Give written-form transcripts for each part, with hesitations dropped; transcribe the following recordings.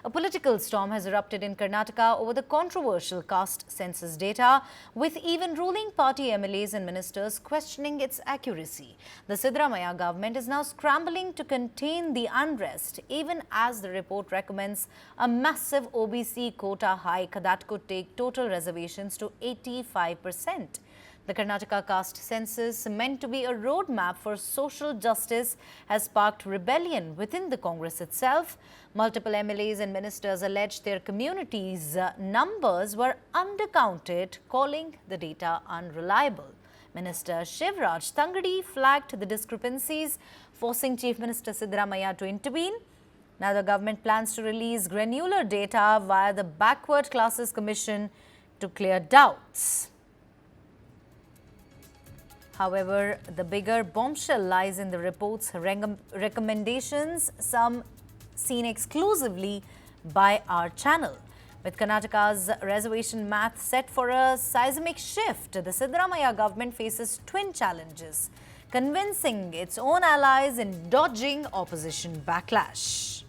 A political storm has erupted in Karnataka over the controversial caste census data, with even ruling party MLAs and ministers questioning its accuracy. The Siddaramaiah government is now scrambling to contain the unrest, even as the report recommends a massive OBC quota hike that could take total reservations to 85%. The Karnataka Caste Census, meant to be a roadmap for social justice, has sparked rebellion within the Congress itself. Multiple MLAs and ministers alleged their communities' numbers were undercounted, calling the data unreliable. Minister Shivaraj Tangadagi flagged the discrepancies, forcing Chief Minister Siddaramaiah to intervene. Now the government plans to release granular data via the Backward Classes Commission to clear doubts. However, the bigger bombshell lies in the report's recommendations, some seen exclusively by our channel. With Karnataka's reservation math set for a seismic shift, the Siddaramaiah government faces twin challenges: convincing its own allies and dodging opposition backlash.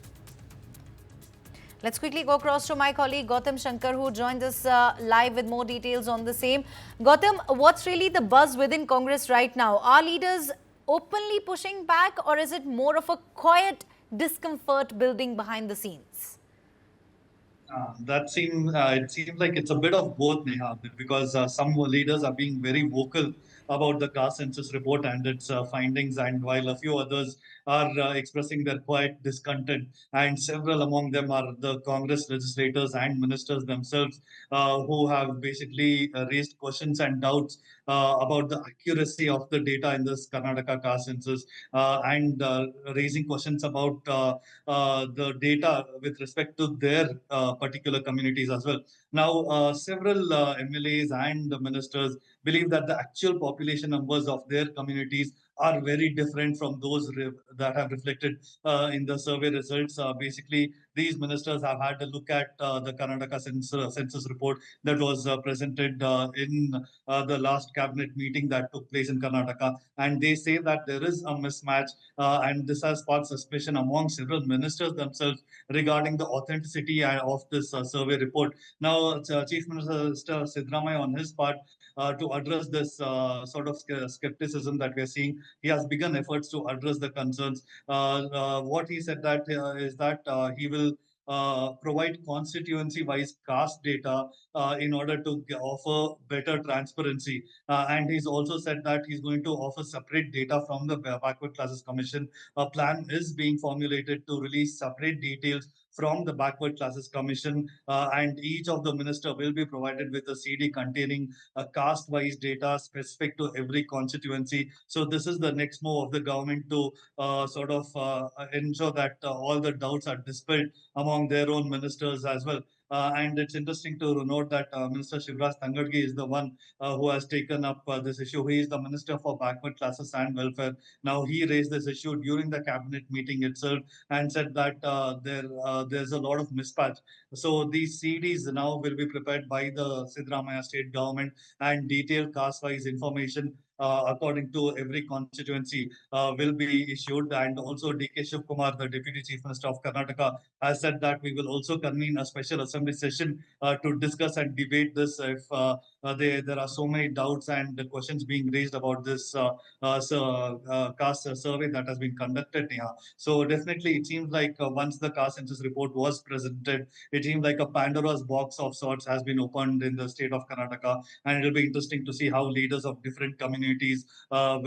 Let's quickly go across to my colleague Gautam Shankar, who joined us live with more details on the same. Gautam, what's really the buzz within Congress right now? Are leaders openly pushing back, or is it more of a quiet discomfort building behind the scenes? It seems like it's a bit of both, Neha, because some leaders are being very vocal about the caste census report and its findings, and while a few others are expressing their quiet discontent, and several among them are the Congress legislators and ministers themselves, who have basically raised questions and doubts about the accuracy of the data in this Karnataka caste census, and raising questions about the data with respect to their particular communities as well. Now, several MLAs and ministers believe that the actual population numbers of their communities are very different from those that have reflected in the survey results. Basically, these ministers have had a look at the Karnataka census report that was presented in the last cabinet meeting that took place in Karnataka, and they say that there is a mismatch, and this has sparked suspicion among several ministers themselves regarding the authenticity of this survey report. Now, Chief Minister Siddaramaiah, on his part, to address this sort of skepticism that we are seeing, he has begun efforts to address the concerns. What he said that is that he will provide constituency-wise caste data in order to offer better transparency. And he's also said that he's going to offer separate data from the Backward Classes Commission. A plan is being formulated to release separate details from the Backward Classes Commission, and each of the minister will be provided with a CD containing caste-wise data specific to every constituency. So this is the next move of the government to sort of ensure that all the doubts are dispelled among their own ministers as well. And it's interesting to note that Minister Shivaraj Tangadagi is the one who has taken up this issue. He is the Minister for Backward Classes and Welfare. Now, he raised this issue during the cabinet meeting itself and said that there's a lot of mismatch. So these CDs now will be prepared by the Siddaramaiah state government, and detailed caste-wise information according to every constituency will be issued. And also DK Shivkumar, the Deputy Chief Minister of Karnataka, has said that we will also convene a special assembly session to discuss and debate this if there are so many doubts and questions being raised about this caste survey that has been conducted. Yeah. So definitely it seems like once the caste census report was presented, it seems like a Pandora's box of sorts has been opened in the state of Karnataka, and it'll be interesting to see how leaders of different communities, they are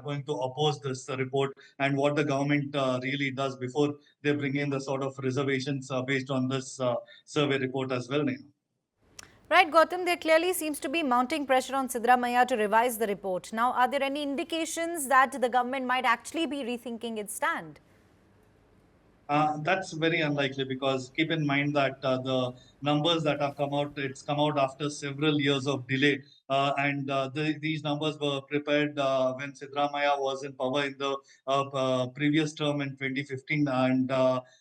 going to oppose this report, and what the government really does before they bring in the sort of reservations based on this survey report as well. Neha. Right, Gautam, there clearly seems to be mounting pressure on Siddaramaiah to revise the report. Now, are there any indications that the government might actually be rethinking its stand? That's very unlikely, because keep in mind that the numbers that have come out, it's come out after several years of delay. And these numbers were prepared when Siddaramaiah was in power in the previous term in 2015. And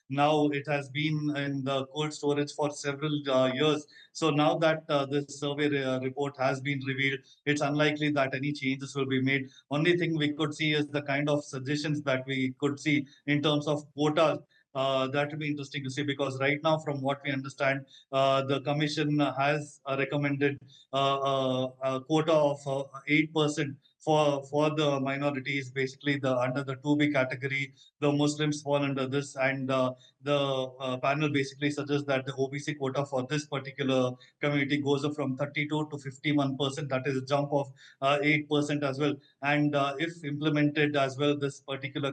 now it has been in the cold storage for several years. So now that this survey report has been revealed, it's unlikely that any changes will be made. Only thing we could see is the kind of suggestions that we could see in terms of quotas That will be interesting to see, because right now, from what we understand, the commission has recommended a quota of 8% for the minorities, basically the under the 2B category. The Muslims fall under this, and the panel basically suggests that the OBC quota for this particular community goes up from 32 to 51%. That is a jump of 8% as well. And if implemented as well, this particular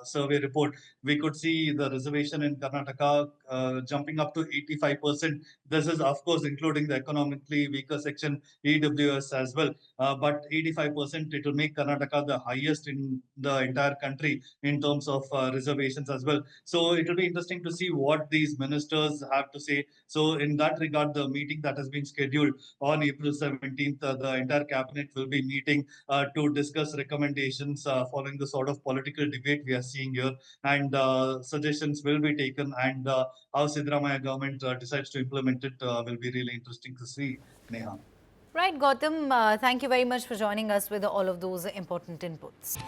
survey report, we could see the reservation in Karnataka jumping up to 85%. This is, of course, including the economically weaker section, EWS as well. But 85%, it will make Karnataka the highest in the entire country in terms of reservations as well. So it will be interesting to see what these ministers have to say. So in that regard, the meeting that has been scheduled on April 17th, the entire cabinet will be meeting to discuss recommendations following the sort of political debate we are seeing here, and suggestions will be taken, and how Siddaramaiah government decides to implement it will be really interesting to see, Neha. Right, Gautam, thank you very much for joining us with all of those important inputs.